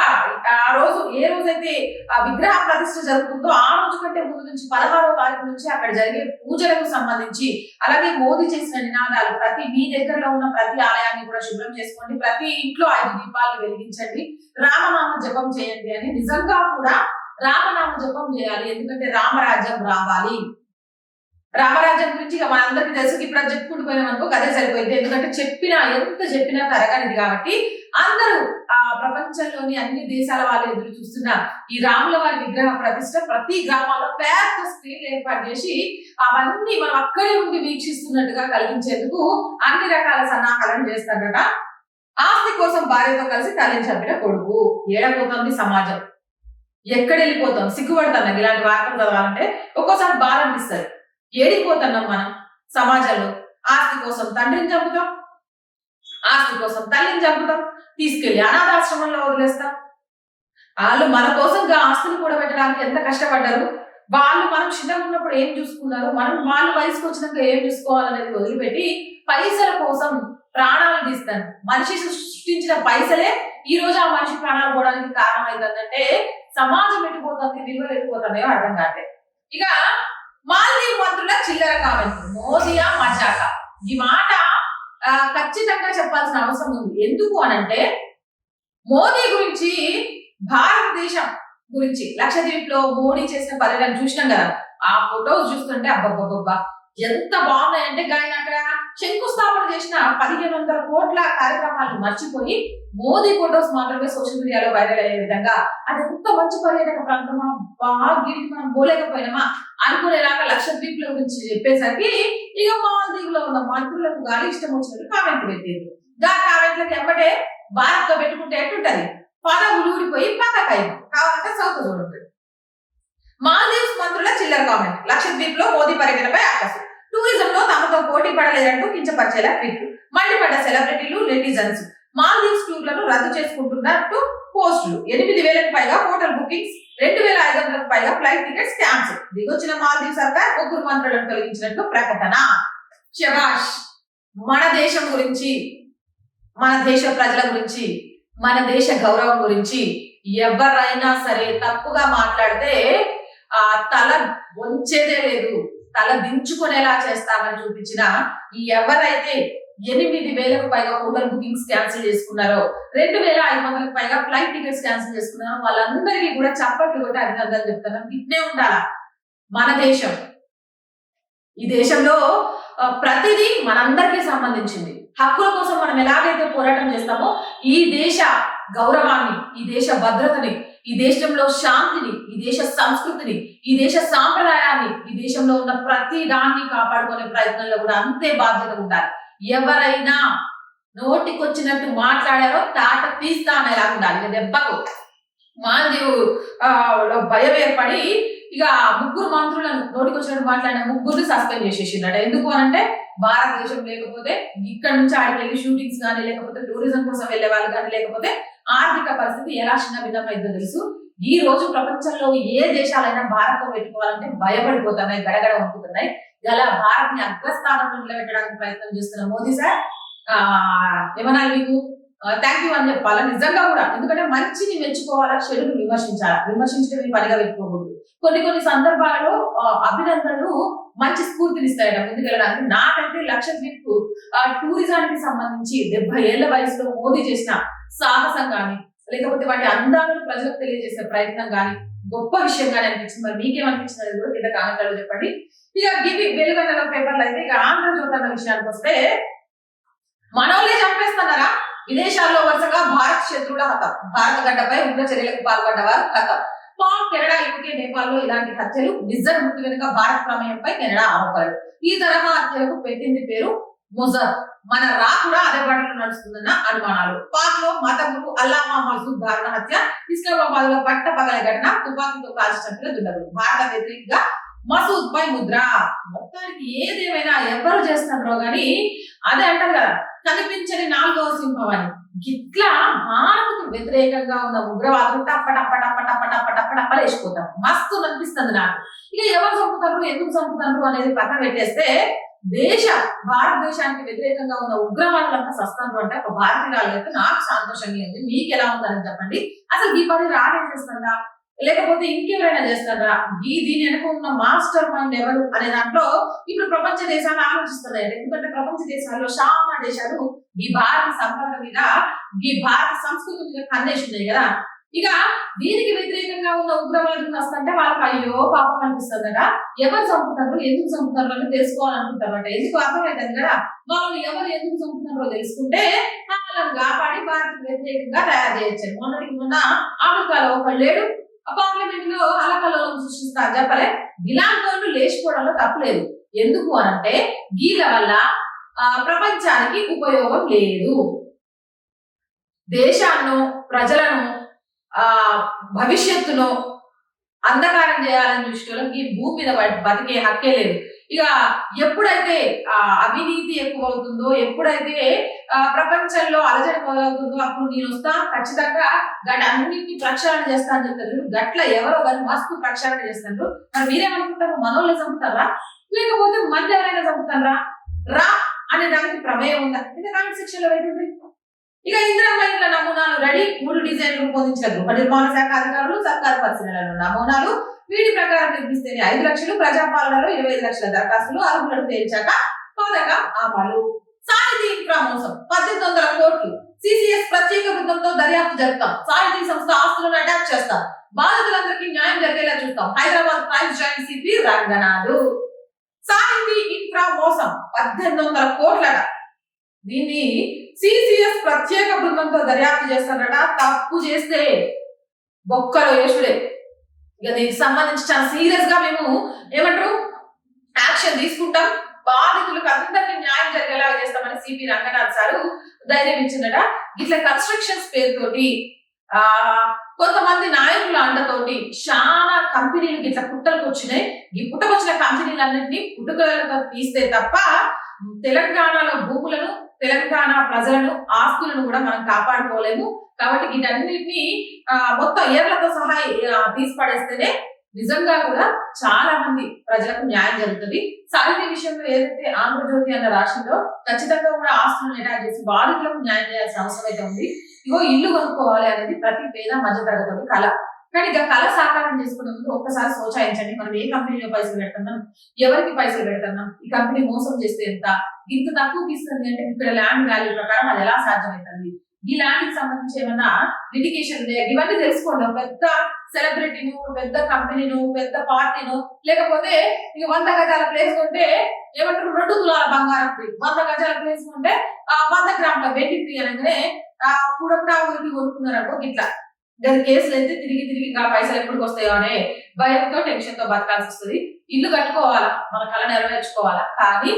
ఆ రోజు ఏ రోజైతే ఆ విగ్రహ ప్రతిష్ఠ జరుగుతుందో ఆ రోజు కంటే ముందు నుంచి 16వ తారీఖు నుంచి అక్కడ జరిగే పూజలకు సంబంధించి, అలాగే మోదీ చేసిన నినాదాలు, ప్రతి మీ దగ్గరలో ఉన్న ప్రతి ఆలయాన్ని కూడా శుభ్రం చేసుకోండి, ప్రతి ఇంట్లో 5 దీపాలు వెలిగించండి, రామనామ జపం చేయండి అని నిజంగా కూడా రామనామ జపం చేయాలి. ఎందుకంటే రామరాజ్యం రావాలి. రామరాజ్యం గురించి ఇక మనందరికీ తెలుసు. ఇప్పుడు అది చెప్పుకుంటూ పోయినాం అనుకో అదే సరిపోయింది. ఎందుకంటే ఎంత చెప్పినా తరగనిది కాబట్టి అందరూ ఆ ప్రపంచంలోని అన్ని దేశాల వాళ్ళు ఎదురు చూస్తున్న ఈ రాముల వారి విగ్రహ ప్రతిష్ట ప్రతి గ్రామాల్లో పెద్ద స్క్రీన్ ఏర్పాటు చేసి అవన్నీ మనం అక్కడే ఉండి వీక్షిస్తున్నట్టుగా కలిగించేందుకు అన్ని రకాల సన్నాహాలను చేస్తాడట. ఆస్తి కోసం భార్యతో కలిసి తల్లిని చంపిన కొడుకు. ఏడపోతుంది సమాజం, ఎక్కడ వెళ్ళిపోతాం? సిగ్గుపడతాం ఇలాంటి వార్తలు చదవాలంటే. ఒక్కోసారి బాధ అనిపిస్తుంది. ఏడిపోతున్నాం మనం సమాజంలో. ఆస్తి కోసం తండ్రిని చంపుతాం, ఆస్తి కోసం తల్లిని చంపుతాం, తీసుకెళ్లి అనాథాశ్రమంలో వదిలేస్తాం. వాళ్ళు మన కోసంగా ఆస్తులు కూడా పెట్టడానికి ఎంత కష్టపడ్డారు. వాళ్ళు మనం చిన్నగా ఉన్నప్పుడు ఏం చూసుకున్నారు, మనం వాళ్ళు వయసుకు వచ్చినాక ఏం చూసుకోవాలనేది వదిలిపెట్టి పైసల కోసం ప్రాణాలు తీస్తాను. మనిషి సృష్టించిన పైసలే ఈ రోజు ఆ మనిషి ప్రాణాలు పోవడానికి కారణం అవుతుందంటే సమాజం ఎట్టిపోతుంది, విలువలు ఎట్టిపోతున్నాయో అర్థం కావట్లేదు. ఇక మాల్దీవ్ మంత్రుల చిల్లర కామెంట్, మోదీయా మజాక. ఈ మాట ఖచ్చితంగా చెప్పాల్సిన అవసరం ఉంది. ఎందుకు అనంటే మోదీ గురించి, భారతదేశం గురించి లక్షద్వీప్ లో మోడీ చేసిన పర్యటన చూసినాం కదా. ఆ ఫొటోస్ చూస్తుంటే అబ్బబ్బబ్బబ్బా ఎంత బాగున్నాయంటే, ఆయన అక్కడ శంకుస్థాపన చేసిన 1500 కోట్ల కార్యక్రమాలను మర్చిపోయి మోదీ ఫొటోస్ మాత్రమే సోషల్ మీడియాలో వైరల్ అయ్యే విధంగా అది ఎంత మంచి పర్యాటక ప్రాంతమా, బాగా మనం పోలేకపోయినామా అనుకునేలాగా లక్షద్వీప్ లో గురించి చెప్పేసరికి ఇక మాల్దీవ్ లో ఉన్న మంత్రులకు గాలి ఇష్టం వచ్చినట్టు కామెంట్ పెట్టారు. దా కామెంట్లకు ఎమ్మటే భారత్ తో పెట్టుకుంటే ఎట్టుంటది, పదవులు ఊడిపోయి పక్కకైంది. కావాలంటే సౌత్ చూడండి. మాల్దీవ్స్ మంత్రుల చిల్లర కామెంట్, లక్షద్వీప్ లో మోదీ పర్యటనపై ఆకాశం. టూరిజం లో తమతో పోటీ పడలేదంటూ కించపరిచేలా ట్వీట్లు, మండిపడ్డ సెలబ్రిటీలు, నెటిజన్స్. మాల్దీవ్స్ టూర్లను రద్దు చేసుకుంటున్నట్టు పోస్టులు, 8,000కు పైగా హోటల్ బుకింగ్స్, 2,500కు పైగా ఫ్లైట్ టికెట్స్ క్యాన్సిల్. దిగొచ్చిన మాల్దీవ్ సర్కార్ 3 మంత్రులను తొలగించినట్టు ప్రకటన. శబాష్. మన దేశం గురించి, మన దేశ ప్రజల గురించి, మన దేశ గౌరవం గురించి ఎవరైనా సరే తప్పుగా మాట్లాడితే ఆ తల వంచేదే లేదు, తల దించుకునేలా చేస్తామని చూపించిన ఈ ఎవరైతే 8,000కు పైగా హోటల్ బుకింగ్స్ క్యాన్సిల్ చేసుకున్నారో, 2,500కు పైగా ఫ్లైట్ టికెట్స్ క్యాన్సిల్ చేసుకున్నారో వాళ్ళందరికీ కూడా చప్పట్లు కొట్టి అభినందనలు చెప్తున్నాం. ఇట్నే ఉండాలా మన దేశం. ఈ దేశంలో ప్రతిదీ మనందరికీ సంబంధించింది. హక్కుల కోసం మనం ఎలాగైతే పోరాటం చేస్తామో ఈ దేశ గౌరవాన్ని, ఈ దేశ భద్రతని, ఈ దేశంలో శాంతిని, ఈ దేశ సంస్కృతిని, ఈ దేశ సాంప్రదాయాన్ని, ఈ దేశంలో ఉన్న ప్రతి దాన్ని కాపాడుకునే ప్రయత్నంలో కూడా అంతే బాధ్యత ఉండాలి. ఎవరైనా నోటికొచ్చినట్టు మాట్లాడారో తాట తీస్తా అనేలా ఉండాలి. దెబ్బకు మాల్దీవ్ భయం ఏర్పడి ఇక 3 మంత్రులను నోటికొచ్చినట్టు మాట్లాడిన 3ని సస్పెండ్ చేసేసిందట. ఎందుకు అనంటే భారతదేశం లేకపోతే ఇక్కడ నుంచి ఆడికి వెళ్ళి షూటింగ్స్ కానీ, లేకపోతే టూరిజం కోసం వెళ్లే వాళ్ళు కానీ, లేకపోతే ఆర్థిక పరిస్థితి ఎలా చిన్న భిన్నమైందో తెలుసు. ఈ రోజు ప్రపంచంలో ఏ దేశాలైనా భారత్ పెట్టుకోవాలంటే భయపడిపోతున్నాయి, గడగడ వణుకుతున్నాయి. ఇలా భారత్ ని అగ్రస్థానంలో నిలబెట్టడానికి ప్రయత్నం చేస్తున్న మోదీ సార్ ఏమన్నా మీకు థ్యాంక్ యూ అని చెప్పాలా నిజంగా కూడా. ఎందుకంటే మంచిని మెచ్చుకోవాలా, చెడుని విమర్శించాలా. విమర్శించడం పనిగా పెట్టుకోకూడదు. కొన్ని సందర్భాలలో అభినందనలు మంచి స్ఫూర్తినిస్తాయట ముందుకెళ్ళడానికి. నాకైతే లక్షద్వీప్ టూరిజానికి సంబంధించి 70 ఏళ్ల వయసులో మోదీ చేసిన సాహసం కానీ, లేకపోతే వాటి అందాలను ప్రజలకు తెలియజేసే ప్రయత్నం కానీ గొప్ప విషయంగానే అనిపించింది. మరి మీకేమనిపించింది అనేది కూడా కింద కామెంట్లలో చెప్పండి. ఇక గివి వెలుగంగలో పేపర్లు అయితే ఇక ఆంధ్రజ్యోతి అన్న విషయానికి వస్తే, మనోళ్ళే చంపేస్తున్నారా? విదేశాల్లో వరుసగా భారత్ శత్రువుల హతం, భారత గడ్డపై ఉగ్ర చర్యలకు పాల్పడ్డవారు హతం. పాక్, కెనడా, యూకే, నేపాల్లో ఇలాంటి హత్యలు నిజర్ మృతి వెనుక భారత్ ప్రమేయంపై కెనడా ఆరోపణలు. ఈ తరహా హత్యలకు పెట్టింది పేరు ముజర్. మన కూడా అదే బాటలో నడుస్తుందన్న అనుమానాలు. పాక్ లో మత గురు అల్లామా మసూద్ దారుణ హత్య, ఇస్లామాబాద్ లో పట్ట పగల ఘటన, తుపాకీతో కాల్చి చంపిన దుండగులు. భారత వ్యతిరేకంగా మసూద్ పై ముద్ర. మొత్తానికి ఏదేమైనా ఎవరు చేస్తున్నారో గాని అదే అంటారు కదా, కనిపించని 4వ సింహం అని. ఇట్లా భారత్కు వ్యతిరేకంగా ఉన్న ఉగ్రవాదులు టప్పలేసిపోతారు. మస్తు అనిపిస్తుంది నాకు. ఇక ఎవరు చంపుతారు, ఎందుకు చంపుతారు అనేది పక్కన పెట్టేస్తే, దేశ భారతదేశానికి వ్యతిరేకంగా ఉన్న ఉగ్రవాదులంతా సస్తాను అంటే ఒక భారతీయురాలు అయితే నాకు సంతోషంగా ఉంది. మీకు ఎలా ఉందని చెప్పండి. అసలు ఈ పని రానే చేస్తుందా లేకపోతే ఇంకెవరైనా చేస్తారా? దీని వెనక ఉన్న మాస్టర్ మైండ్ ఎవరు అనే దాంట్లో ఇప్పుడు ప్రపంచ దేశాలు ఆలోచిస్తున్నాయి. ఎందుకంటే ప్రపంచ దేశాల్లో చాలా దేశాలు ఈ భారత సంపద మీద ఈ భారత సంస్కృతి మీద కన్నేసినాయి కదా. ఇక దీనికి వ్యతిరేకంగా ఉన్న ఉగ్రవాదులు వస్తుంటే వాళ్ళకి అయ్యో పాపం అనిపిస్తుంది కదా. ఎవరు చంపుతారు, ఎందుకు చంపుతారు అని తెలుసుకోవాలనుకుంటారట. ఎందుకు అర్థమవుతుంది కదా. వాళ్ళు ఎవరు ఎందుకు చంపుతున్నారో తెలుసుకుంటే వాళ్ళని కాపాడి భారత వ్యతిరేకంగా తయారు చేయొచ్చు. మొన్నటికి మొన్న అమెరికాలో ఒకళ్ళు లేడు పార్లమెంట్ లో అలకలోలం సృష్టిస్తారు చెప్పలే. ఇలాంటి వాళ్ళు లేచిపోవడంలో తప్పులేదు. ఎందుకు అనంటే గీల వల్ల ప్రపంచానికి ఉపయోగం లేదు. దేశాలను ప్రజలను భవిష్యత్తులో అంధకారం చేయాలని దృష్టిలో ఈ భూమి మీద బతికే హక్కే లేదు. ఇక ఎప్పుడైతే అవినీతి ఎక్కువ అవుతుందో, ఎప్పుడైతే ప్రపంచంలో అలజడి మొదలవుతుందో అప్పుడు నేను వస్తా ఖచ్చితంగా గట్ అన్నింటినీ ప్రక్షాళన చేస్తా అని చెప్తారు. గట్ల ఎవరో కానీ మస్తు ప్రక్షాళన చేస్తారు. మరి మీరేమనుకుంటారు? మనోళ్ళే చంపుతారా లేకపోతే మంది ఎవరైనా చంపుతారా? రా అనే దానికి ప్రమేయం ఉందా? ఇంకా కామెంట్ సెక్షన్ లో పెట్టుండ్రి. ఇక ఇందిరమ్మ ఇండ్ల నమూనాలు రెడీ. 3 డిజైన్లు రూపొందించిన గృహ నిర్మాణ శాఖ అధికారులు సర్కారు పరిశీలనలో నమూనాలు. వీటి ప్రకారం నిర్మిస్తేనే 5 లక్షలు, ప్రజాపాలనలో 25 లక్షల దరఖాస్తులు, అర్హులను తేల్చాక పథకం అమలు. సాహితీ ఇన్ఫ్రా మోసం 1800 కోట్లు. సిసిఎస్ ప్రత్యేక బృందంతో దర్యాప్తు జరుపుతాం. సాహితీ సంస్థ ఆస్తులను అటాక్ చేస్తాం. బాధితులందరికీ న్యాయం జరిగేలా చూస్తాం. Hyderabad crime joint CP Ranganath. Sahiti infra మోసం 1800 కోట్లట. దీన్ని సిసిఎస్ ప్రత్యేక బృందంతో దర్యాప్తు చేస్తారట. తప్పు చేస్తే బొక్కలో యేసుడే. ఇక దీనికి సంబంధించి చాలా సీరియస్ గా మేము ఏమంటారు యాక్షన్ తీసుకుంటాం. బాధితులకు అందరికీ న్యాయం జరిగేలా చేస్తామని సిపి రంగనాథ్ సారు ధైర్యం ఇచ్చిందట. ఇట్లా కన్స్ట్రక్షన్స్ పేరుతోటి కొంతమంది నాయకుల అండతోటి చాలా కంపెనీలు ఇట్లా పుట్టలకు వచ్చినాయి. ఈ పుట్టకొచ్చిన కంపెనీలన్నింటినీ పుట్టుకలతో తీస్తే తప్ప తెలంగాణలో భూములను, తెలంగాణ ప్రజలను, ఆస్తులను కూడా మనం కాపాడుకోలేము. కాబట్టి వీటన్నిటిని మొత్తం ఏర్లతో సహా తీసి పడేస్తేనే నిజంగా కూడా చాలా మంది ప్రజలకు న్యాయం జరుగుతుంది. సాహితీ విషయంలో ఏదైతే ఆంధ్రజ్యోతి అన్న రాష్ట్రంలో ఖచ్చితంగా కూడా ఆస్తులను అటాక్ చేసి బాధితులకు న్యాయం చేయాల్సిన అవసరం అయితే ఉంది. ఇగో ఇల్లు కొనుక్కోవాలి అనేది ప్రతి పేద మధ్యతరగతి కళ. కానీ ఇక కళ సాకారం చేసుకునే ముందు ఒక్కసారి సోచాయించండి. మనం ఏ కంపెనీలో పైసలు పెడుతున్నాం, ఎవరికి పైసలు పెడుతున్నాం, ఈ కంపెనీ మోసం చేస్తే ఎంత, ఇంత తక్కువకి ఇస్తుంది అంటే ఇక్కడ ల్యాండ్ వాల్యూ ప్రకారం అది ఎలా సాధ్యమవుతుంది, ఈ ల్యాండ్ కి సంబంధించి ఏమన్నా లిటిగేషన్ ఇవన్నీ తెలుసుకోండి. పెద్ద సెలబ్రిటీను, పెద్ద కంపెనీను, పెద్ద పార్టీను, లేకపోతే ఇక 100 గజాల ప్లేస్ కొంటే ఏమంటారు 2 తులాల బంగారం ఫ్రీ, 100 గజాల ప్లేస్ కొంటే 100 గ్రాముల వెండి ఫ్రీ అనగానే కూడా ఊరికి కొనుక్కున్నారనుకో. ఇట్లా గది కేసులు అయితే తిరిగి తిరిగి పైసలు ఎప్పటికి వస్తాయో అనే భయంతో టెన్షన్ తో బతకాల్సి వస్తుంది. ఇల్లు కట్టుకోవాలా, మన కళ నెరవేర్చుకోవాలా, కానీ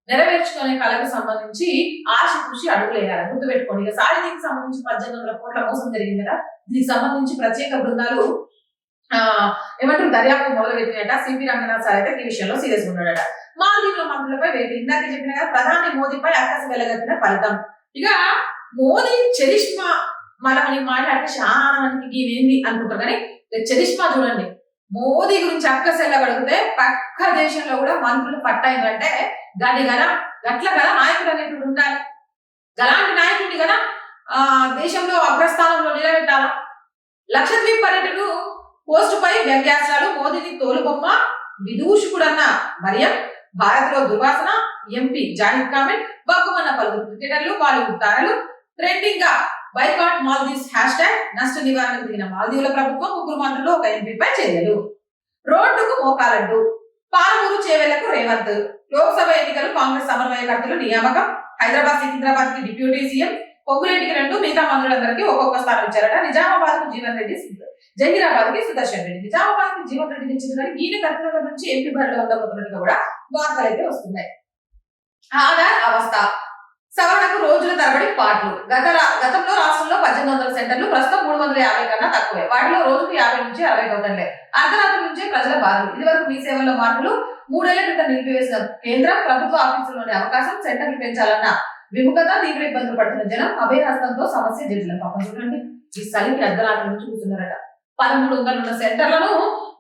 నెరవేర్చుకునే కళకు సంబంధించి ఆశ కృషి అడుగులేయాలి. గుర్తుపెట్టుకోండి. ఇక సాహితీకి సంబంధించి 1800 కోట్ల మోసం జరిగింది కదా. దీనికి సంబంధించి ప్రత్యేక బృందాలు ఏమంటారు దర్యాప్తు మొదలు పెట్టినట. సిపి రంగనాథ్ సార్ అయితే ఈ విషయంలో సీరియస్ ఉన్నాడట. మాల్దీవుల మంత్రులపై వేటు. ఇందాక చెప్పిన కదా ప్రధాని మోదీపై అక్కసి వెలగట్టిన ఫలితం. ఇక మోదీ చరిష్మా మనని మాట్లాడితే చాలా మందికి ఇవేంది అనుకుంటారు, కానీ చరిష్మా చూడండి. మోదీ గురించి అక్కసి వెళ్ళగడిగితే పక్క దేశంలో కూడా మంత్రులు పట్టయిందంటే దాని కదా గట్ల కదా నాయకుడు అనేటువంటి ఉండాలి. అలాంటి నాయకుడిని కదా దేశంలో అగ్రస్థానంలో నిలబెట్టాలా. లక్షద్వీప్ పర్యటన పోస్టు పై వ్యంగ్యాస్త్రాలు. మోదీని తోలుబొమ్మ విదూషకుడన్న మరియం, భారత్ లో దుర్వాసన, ఎంపీ జాహిద్ కామెంట్, బగ్గుమన్న పలువురు క్రికెటర్లు, బాలీవుడ్ తారలు. ట్రెండింగ్ గా బైకాట్ మాల్దీవ్స్ హ్యాష్ ట్యాగ్. నష్ట నివారణకు దిగిన మాల్దీవుల ప్రభుత్వం, 3 మంత్రులు, 1 ఎంపీపై చర్యలు. రోడ్డుకు మోకాలడ్డు. పాలమూరు చేవెళ్లకు రేవంత్. లోక్సభ ఎన్నికలు కాంగ్రెస్ సమన్వయకర్తలు నియామకం. హైదరాబాద్, సికింద్రాబాద్ కి డిప్యూటీ సీఎం, పొంగులేటికి 2, మిగతా మంత్రులందరికీ ఒక్కొక్క స్థానం ఇచ్చారట. నిజామాబాద్ కు జీవన్ రెడ్డి, జహీరాబాద్ కి సుదర్శన్ రెడ్డి. నిజామాబాద్ కి జీవన్ రెడ్డిని ఇచ్చింది కానీ ఈయన కరీంనగర్ నుంచి ఎంపీ బరిలో ఉండబోతున్నట్టుగా కూడా వార్తలు అయితే వస్తున్నాయి. ఆధార్ అవస్థ. సవరణకు రోజుల తరబడి పాటలు. గతంలో రాష్ట్రంలో 1800 సెంటర్లు, ప్రస్తుతం 350 కన్నా తక్కువే. వాటిలో రోజుకు 50 నుంచి 60 టోకన్లే. అర్ధరాత్రి నుంచే ప్రజల బాధలు. ఇదివరకు మీ సేవల్లో మార్పులు. 3 ఏళ్ల క్రితం నిలిపివేసిన కేంద్రం, ప్రభుత్వ ఆఫీసుల్లోని అవకాశం, సెంటర్లు పెంచాలన్న విముఖత, తీవ్ర ఇబ్బందులు పడుతున్న జనం, అభయహస్తంతో సమస్య జటిలం. పాపం చూడండి, ఈ చలికి అర్ధరాత్రి నుంచి కూర్చున్నారట. 1300 ఉన్న సెంటర్లను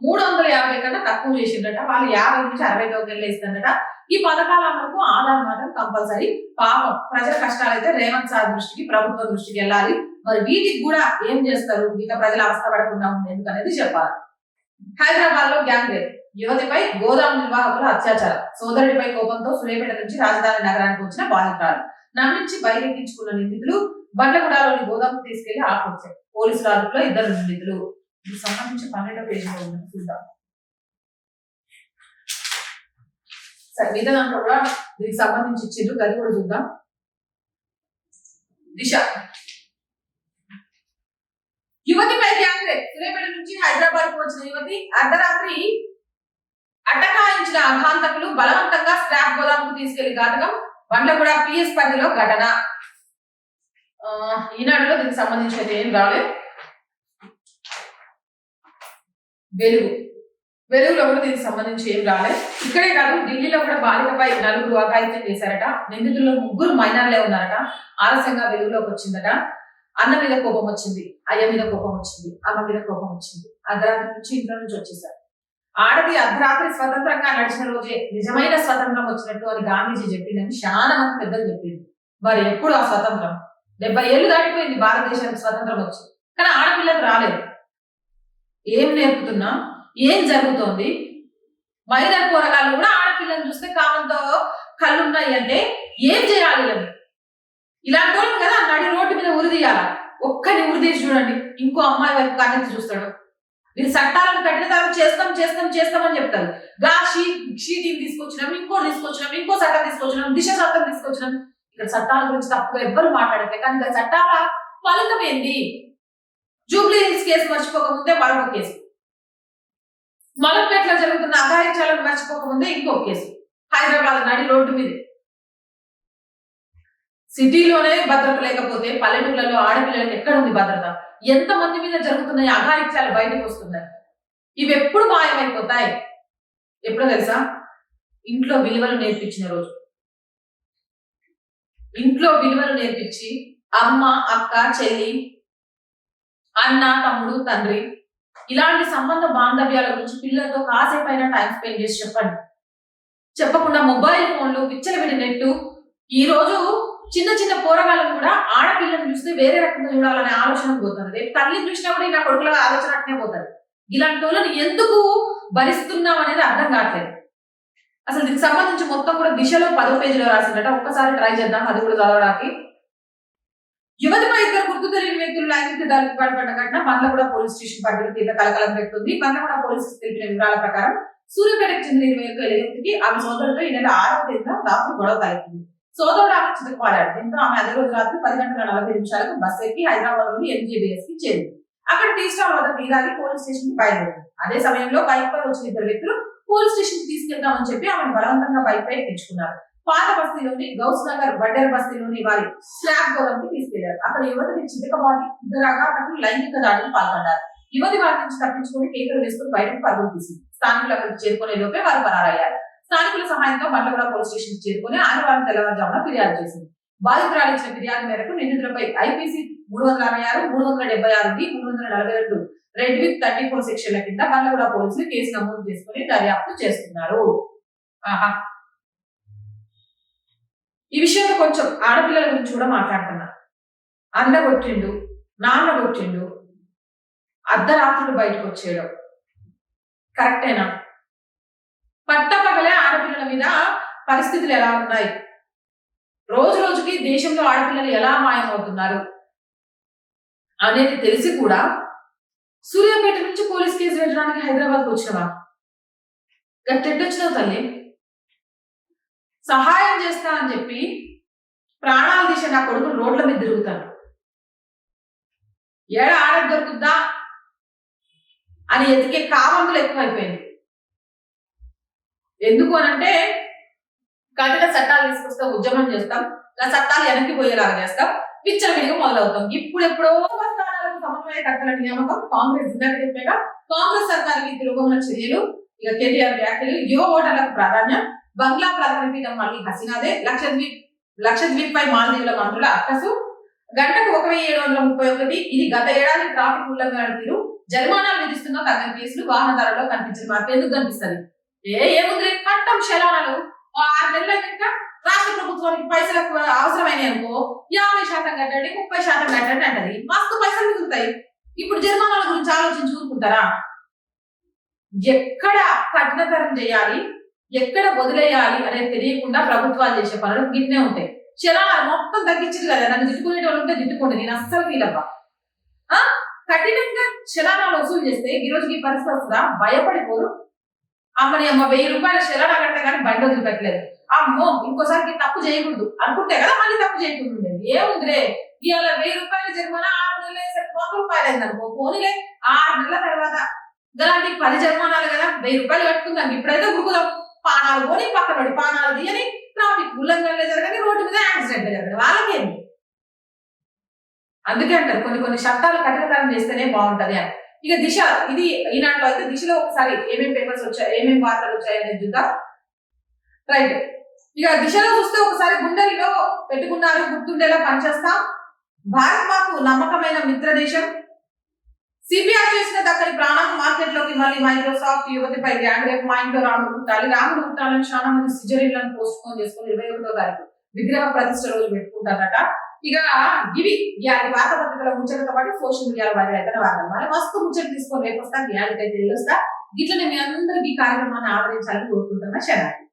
350 కన్నా తక్కువ చేసిండట. వాళ్ళు 50 నుంచి 60 టోకెన్లు ఇస్తుందట. ఈ పథకాల అమలుకు ఆధార్ మాత్రం కంపల్సరీ. పాపం ప్రజల కష్టాలైతే రేవంత్ సార్ దృష్టికి, ప్రభుత్వం దృష్టికి వెళ్ళాలి. మరి వీటికి కూడా ఏం చేస్తారు, ఇట్లా ప్రజలు అవస్థ పడకుండా ఉండేందుకు అనేది చెప్పాలి. హైదరాబాద్ లో గ్యాంగ్ రేప్, యువతిపై గోదాము నిర్వాహకుల అత్యాచారం, సోదరుడిపై కోపంతో సూర్యాపేట నుంచి రాజధాని నగరానికి వచ్చిన బాధితురాలు నమ్మించి బయటెక్కించుకున్న నిందితులు బండ్లగూడలోని గోదాము తీసుకెళ్లి ఆపొచ్చారు. పోలీసుల అదుపులో 2 నిందితులు. దీనికి సంబంధించి 12వ పేజీలో ఉన్నది చూద్దాం. సరే, మిగతా దాంట్లో కూడా దీనికి సంబంధించి ఇచ్చిండ్రు, అది కూడా చూద్దాం. దిశ యువతిపై గ్యాంగ్ రేప్, సూర్యాపేట నుంచి హైదరాబాద్ కు వచ్చిన యువతి అర్ధరాత్రి అటకాయించిన అఘాంతకులు బలవంతంగా స్క్రాప్ గోదాముకు తీసుకెళ్లి ఘాతకం, బండ్లగూడ పిఎస్ పరిధిలో ఘటన. ఈనాడులో దీనికి సంబంధించి అయితే ఏం రాలేదు. వెలుగులో కూడా దీనికి సంబంధించి ఏం రాలేదు. ఇక్కడే కాదు, ఢిల్లీలో కూడా బాలికపై 4 అఘాయిత్యం చేశారట. నిందితుల్లో 3 మైనర్లే ఉన్నారట. ఆలస్యంగా వెలుగులోకి వచ్చిందట. అన్న మీద కోపం వచ్చింది, అయ్య మీద కోపం వచ్చింది, అమ్మ మీద కోపం వచ్చింది. అర్ధరాత్రి నుంచి ఇంట్లో నుంచి వచ్చేసారు. ఆడది అర్ధరాత్రి స్వతంత్రంగా నడిచిన రోజే నిజమైన స్వతంత్రం వచ్చినట్టు అని గాంధీజీ చెప్పిందని చాలా మంది పెద్దలు చెప్పింది. మరి ఎప్పుడు ఆ స్వతంత్రం? 70 ఏళ్ళు దాటిపోయింది భారతదేశానికి స్వతంత్రం వచ్చి, కానీ ఆడపిల్లకు రాలేదు. ఏం నేర్పుతున్నా, ఏం జరుగుతోంది? మైనర్ పోరగాళ్ళు కూడా ఆడపిల్లని చూస్తే కామంతో కళ్ళున్నాయి అంటే ఏం చేయాలి అని ఇలాంటి వాళ్ళు కదా నడి రోడ్డు మీద ఉరిదీయాల. ఒక్కని ఉరిదీసి చూడండి, ఇంకో అమ్మాయి వైపు కన్నెత్తి చూస్తాడు. మీరు చట్టాలను కఠినతరం చేస్తాం చేస్తాం చేస్తామని చెప్తారు. షీటింగ్ తీసుకొచ్చినాం, ఇంకోటి తీసుకొచ్చినాం, ఇంకో చట్టం తీసుకొచ్చినాం, దిశ చట్టం తీసుకొచ్చినాం. ఇక్కడ చట్టాల గురించి తప్పుగా ఎవ్వరు మాట్లాడట్లేదు. కానీ చట్టాల ఫలితం ఏంది? జూబ్లీ హిల్స్ కేసు మర్చిపోకముందే మరొక కేసు, మలక్పేటలో జరుగుతున్న అఘాయిత్యాలను మర్చిపోకముందే ఇంకో కేసు, హైదరాబాద్ నడి రోడ్డు మీద. సిటీలోనే భద్రత లేకపోతే పల్లెటూళ్ళలో ఆడపిల్లలకు ఎక్కడ ఉంది భద్రత? ఎంతమంది మీద జరుగుతున్నాయి అఘాయిత్యాలు బయటకు వస్తున్నాయి. ఇవి ఎప్పుడు మాయమైపోతాయి? ఎప్పుడో తెలుసా? ఇంట్లో విలువలు నేర్పించిన రోజు. ఇంట్లో విలువలు నేర్పించి అమ్మ, అక్క, చెల్లి, అన్న, తమ్ముడు, తండ్రి ఇలాంటి సంబంధ బాంధవ్యాల గురించి పిల్లలతో కాసేపైనా టైం స్పెండ్ చేసి చెప్పండి. చెప్పకుండా మొబైల్ ఫోన్లు, విచ్చలవిడి నెట్టు. ఈ రోజు చిన్న చిన్న పోరగాళ్ళను కూడా ఆడపిల్లని చూస్తే వేరే రకంగా చూడాలనే ఆలోచన పోతుంది. రేపు తల్లిని చూసినా కూడా నా కొడుకుల ఆలోచన అట్నే పోతుంది. ఇలాంటి వాళ్ళని ఎందుకు భరిస్తున్నాం అనేది అర్థం కావట్లేదు. అసలు దీనికి సంబంధించి మొత్తం కూడా దిశలో 10వ పేజీలో రాసిందట. ఒక్కసారి ట్రై చేద్దాం అది కూడా చదవడానికి. యువతిపై 2 గుర్తు తెలియని వ్యక్తులు లైంగిక దాడికి పాల్పడ్డ ఘటన బండ్లగూడ పోలీస్ స్టేషన్ పరిధిలో తీవ్ర కలకలం పెడుతుంది. బండ్లగూడ పోలీసులు తెలిపిన వివరాల ప్రకారం సూర్యాపేటకు చెందిన 21 వ్యక్తికి ఆమె సోదరులతో ఈ నెల 6వ తేదీన రాత్రి గొడవ తలెత్తింది. సోదరుడు ఆమె చితకపాడాడు. దీంతో ఆమె అదే రోజు రాత్రి 10:40 బస్సు ఎక్కి హైదరాబాద్ లోని ఎంజీబీఎస్ కి చేరింది. అక్కడ టీ స్టాల్ వద్ద దిగాలి పోలీస్ స్టేషన్ కి బయలుదేరింది. అదే సమయంలో బైక్ పై వచ్చిన 2 వ్యక్తులు పోలీస్ స్టేషన్ కి తీసుకెళ్తామని చెప్పి ఆమెను బలవంతంగా బైక్ పై ఎక్కించుకున్నారు. పాత బస్తీలోని గౌస్ నగర్ వడ్డేర్ బస్తీలోని వారి స్లాబ్ గోదాంకి తీసుకెళ్లారు. అక్కడ యువతిని చితకబాది 2 అఘాతకులు లైంగిక దాడికి పాల్పడ్డారు. యువతి వారి నుంచి తప్పించుకుని కేకలు వేసుకుని బయటకు పరుగులు తీసింది. స్థానికులు అక్కడికి చేరుకునే లోపే వారు పరారయ్యారు. స్థానికుల సహాయంతో బండ్లగూడ పోలీస్ స్టేషన్ చేరుకుని ఆదివారం తెల్లవారుజామున ఫిర్యాదు చేసింది. బాధితురాలు ఇచ్చిన ఫిర్యాదు మేరకు నిందితులపై ఐపీసీ 366, 376, 342 రెడ్ విత్ 34 సెక్షన్ల కింద బండ్లగూడ పోలీసులు కేసు నమోదు చేసుకుని దర్యాప్తు చేస్తున్నారు. ఆహా, ఈ విషయంలో కొంచెం ఆడపిల్లల గురించి కూడా మాట్లాడుతున్నా. అన్న కొట్టిండు, నాన్న కొట్టిండు, అర్ధరాత్రులు బయటకు వచ్చేయడం కరెక్టేనా? పట్టపగలే ఆడపిల్లల మీద పరిస్థితులు ఎలా ఉన్నాయి? రోజు రోజుకి దేశంలో ఆడపిల్లలు ఎలా మాయమవుతున్నారు అనేది తెలిసి కూడా సూర్యాపేట నుంచి పోలీస్ కేసు పెట్టడానికి హైదరాబాద్కు వచ్చినవా? గట్టెట్టొచ్చినావు తల్లి. సహాయం చేస్తా అని చెప్పి ప్రాణాలు తీసే నా కొడుకులు రోడ్ల మీద తిరుగుతాను. ఏడ ఆడ దొరుకుద్దా అని ఎతికే కావంతులు ఎక్కువైపోయింది. ఎందుకు అనంటే కఠిన చట్టాలు తీసుకొస్తే ఉద్యమం చేస్తాం, ఆ చట్టాలు వెనక్కి పోయేలాగా చేస్తాం, విచ్చలవిడిగా మొదలవుతాం. ఇప్పుడెప్పుడో స్థానాలకు సమన్వయకర్తల నియామకం కాంగ్రెస్ జిల్లా కాంగ్రెస్ సర్కార్కి తిరుగుతున్న చర్యలు, ఇక కేటీఆర్ వ్యాఖ్యలు, యువ ఓటర్లకు ప్రాధాన్యం, బంగ్లా ప్రధాన పీఠం మళ్ళీ హసీనాదే, లక్షద్వీప్ పై మాల్దీవుల మంత్రుల అక్కసు, గంటకు 1731. ఇది గత ఏడాది ట్రాఫిక్ ఉల్లంఘన తీరు, జరిమానాలు విధిస్తున్న తగ్గని కేసులు, వాహనదారుల్లో కనిపించిన మార్పు ఎందుకు కనిపిస్తుంది? ఏముంది కట్టం శలానాలు 6 నెలల ఇంకా రాష్ట్ర ప్రభుత్వానికి పైసలకు అవసరమైన అనుకో 50% కట్టండి, 30% కట్టండి అంటది. మస్తు పైసలు మిగులుతాయి. ఇప్పుడు జరిమానాల గురించి ఆలోచించి ఊరుకుంటారా? ఎక్కడ కఠినతరం చేయాలి, ఎక్కడ వదిలేయాలి అనేది తెలియకుండా ప్రభుత్వాలు చేసే పనులు గిన్నే ఉంటాయి. చలానాలు మొత్తం తగ్గించదు కదా. నన్ను తిట్టుకునే వాళ్ళు ఉంటే తిట్టుకోండి, నేను అస్సలు ఫీల్ అవ్వ. కఠినంగా చలానాలు వసూలు చేస్తే ఈ రోజుకి ఈ పరిస్థితి వస్తుందా? భయపడిపోరు. అమ్మని అమ్మ 1000 రూపాయల చలానా కడితే కానీ బండి వదిలిపెట్టలేదు. అమ్మో ఇంకోసారికి తప్పు చేయకూడదు అనుకుంటే కదా మళ్ళీ తప్పు చేయకూడదు ఉండేది. ఏముందిలే ఇవాళ 1000 రూపాయల జరిమానా 6 నెలలు వేసరికి 100 రూపాయలు అయింది అనుకో, పోనీలే 6 నెలల తర్వాత అలాంటి 10 జరిమానాలు కదా 1000 రూపాయలు కట్టుకుందాం. ఇప్పుడైతే గురుకుదాం. పానాలు పోని పక్కన పడి పానాలు తీయని ట్రాఫిక్ ఉల్లంఘనలే జరగని, రోడ్డు మీద యాక్సిడెంట్ జరగని వాళ్ళకేంటి? అందుకే అంటారు కొన్ని చట్టాలు కఠినతరం చేస్తేనే బాగుంటది అని. ఇక దిశ, ఇది ఈనాటిలో అయితే దిశలో ఒకసారి ఏమేమి పేపర్స్ వచ్చాయి, ఏమేమి వార్తలు వచ్చాయి అనేది చూద్దాం. రైట్, ఇక దిశలో చూస్తే ఒకసారి గుండెల్లో పెట్టుకున్నారు, గుర్తుండేలా పనిచేస్తాం, భారత్ మాకు నమ్మకమైన మిత్ర దేశం, సిబిఐ చేసిన దక్కని ప్రాణం, మార్కెట్ లోకి మళ్ళీ మైక్రోసాఫ్ట్ యువతిపై గ్యాంగ్ రేప్, మా ఇంట్లో రాముడు పుట్టాలి, రాముడు పుట్టాలని చాలా మంది సిజరీలను పోస్ట్ పోన్ చేసుకుని 21వ తారీఖు విగ్రహ ప్రతిష్ట రోజు పెట్టుకుంటారట. ఇక ఇవి వార్తాపత్రికల ముచ్చటతో పాటు సోషల్ మీడియాలో వైరల్ అయితే వార్తలు మస్తు ముచ్చట తీసుకొని రేపు వస్తా, జ్ఞానికైతే వెళ్ళొస్తా. ఇట్లనే మీ అందరికీ ఈ కార్యక్రమాన్ని ఆదరించాలని కోరుకుంటున్నా. శనార్థి.